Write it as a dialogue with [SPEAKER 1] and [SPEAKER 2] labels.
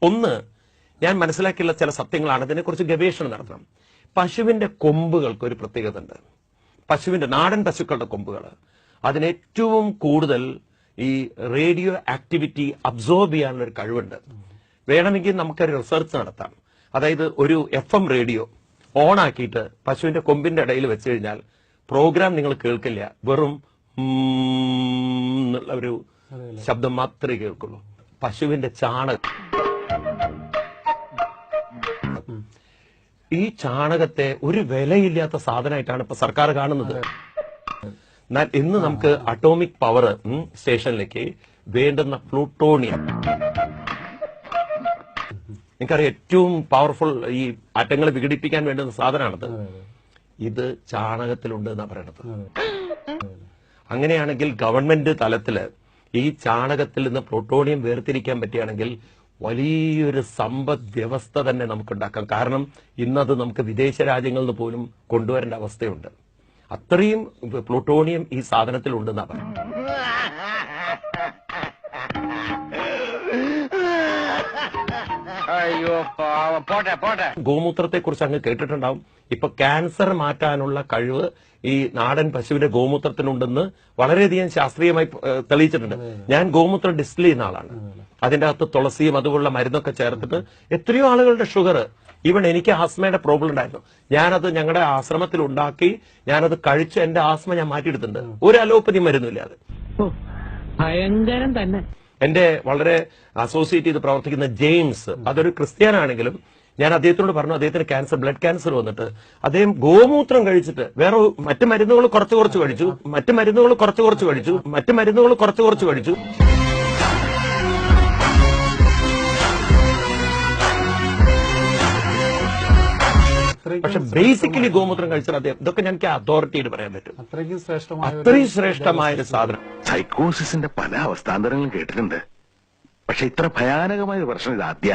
[SPEAKER 1] ഒന്ന്, ഞാൻ മനസ്സിലാക്കിയുള്ള ചില സത്യങ്ങളാണ്. ഇതിനെക്കുറിച്ച് ഗവേഷണം നടത്തണം. പശുവിന്റെ കൊമ്പുകൾക്ക് ഒരു പ്രത്യേകത ഉണ്ട്. പശുവിന്റെ നാടൻ പശുക്കളുടെ കൊമ്പുകൾ അതിനേറ്റവും കൂടുതൽ ഈ റേഡിയോ ആക്ടിവിറ്റി അബ്സോർബ് ചെയ്യാനുള്ള ഒരു കഴിവുണ്ട്. വേണമെങ്കിൽ നമുക്കൊരു റിസർച്ച് നടത്താം. അതായത് ഒരു FM റേഡിയോ ഓൺ ആക്കിയിട്ട് പശുവിന്റെ കൊമ്പിന്റെ ഇടയിൽ വെച്ച് കഴിഞ്ഞാൽ പ്രോഗ്രാം നിങ്ങൾ കേൾക്കില്ല, വെറും എന്നുള്ള ഒരു ശബ്ദം മാത്രമേ കേൾക്കുള്ളൂ. പശുവിന്റെ ചാണകം, ഈ ചാണകത്തെ ഒരു വിലയില്ലാത്ത സാധനമായിട്ടാണ് ഇപ്പൊ സർക്കാർ കാണുന്നത്. എന്നാൽ ഇന്ന് നമുക്ക് അറ്റോമിക് പവർ സ്റ്റേഷനിലേക്ക് വേണ്ടുന്ന പ്ലൂട്ടോണിയം, എനിക്കറിയാം ഏറ്റവും പവർഫുൾ ഈ ആറ്റങ്ങളെ വിഘടിപ്പിക്കാൻ വേണ്ടുന്ന സാധനമാണത്. ഇത് ചാണകത്തിലുണ്ട് എന്നാ പറയണത്. അങ്ങനെയാണെങ്കിൽ ഗവൺമെന്റ് തലത്തില് ഈ ചാണകത്തിൽ നിന്ന് പ്ലൂട്ടോണിയം വേർതിരിക്കാൻ പറ്റുകയാണെങ്കിൽ വലിയൊരു സമ്പദ് വ്യവസ്ഥ തന്നെ നമുക്ക് ഉണ്ടാക്കാം. കാരണം ഇന്നത് നമുക്ക് വിദേശ രാജ്യങ്ങളിൽ നിന്ന് പോലും കൊണ്ടുവരേണ്ട അവസ്ഥയുണ്ട്. അത്രയും പ്ലൂട്ടോണിയം ഈ സാധനത്തിൽ ഉണ്ടെന്നാ പറയുന്നത്. ഗോമൂത്രത്തെ കുറിച്ച് അങ്ങ് കേട്ടിട്ടുണ്ടാവും. ഇപ്പൊ ക്യാൻസർ മാറ്റാനുള്ള കഴിവ് ഈ നാടൻ പശുവിന്റെ ഗോമൂത്രത്തിനുണ്ടെന്ന് വളരെയധികം ശാസ്ത്രീയമായി തെളിയിച്ചിട്ടുണ്ട്. ഞാൻ ഗോമൂത്രം ഡിസ്റ്റിൽ ചെയ്യുന്ന ആളാണ്. അതിന്റെ അകത്ത് തുളസിയും അതുപോലുള്ള മരുന്നൊക്കെ ചേർത്തിട്ട് എത്രയോ ആളുകളുടെ ഷുഗർ, ഈവൻ എനിക്ക് ആസ്മയുടെ പ്രോബ്ലം ഉണ്ടായിരുന്നു, ഞാനത് ഞങ്ങളുടെ ആശ്രമത്തിൽ ഉണ്ടാക്കി ഞാനത് കഴിച്ച് എന്റെ ആസ്മ ഞാൻ മാറ്റിയെടുത്തിട്ടുണ്ട്. ഒരു അലോപ്പതി മരുന്നില്ല. അത്
[SPEAKER 2] ഭയങ്കരം തന്നെ.
[SPEAKER 1] എന്റെ വളരെ അസോസിയേറ്റ് ചെയ്ത് പ്രവർത്തിക്കുന്ന ജെയിംസ്, അതൊരു ക്രിസ്ത്യാനാണെങ്കിലും ഞാൻ അദ്ദേഹത്തിനോട് പറഞ്ഞു, അദ്ദേഹത്തിന് ക്യാൻസർ, ബ്ലഡ് ക്യാൻസർ വന്നിട്ട് അദ്ദേഹം ഗോമൂത്രം കഴിച്ചിട്ട് വേറെ മറ്റു മരുന്നുകൾ കുറച്ച് കഴിച്ചു, പക്ഷെ ബേസിക്കലി ഗോമൂത്രം കഴിച്ചാൽ അദ്ദേഹം, ഇതൊക്കെ എനിക്ക് അതോറിറ്റിയായിട്ട് പറയാൻ പറ്റും. അത്രയും ശ്രേഷ്ഠമായ ഒരു സാധനം.
[SPEAKER 3] സൈക്കോസിന്റെ പല അവസ്ഥാന്തരങ്ങളും കേട്ടിട്ടുണ്ട്, പക്ഷെ ഇത്ര ഭയാനകമായ ഒരു പ്രശ്നം ഇത് ആദ്യ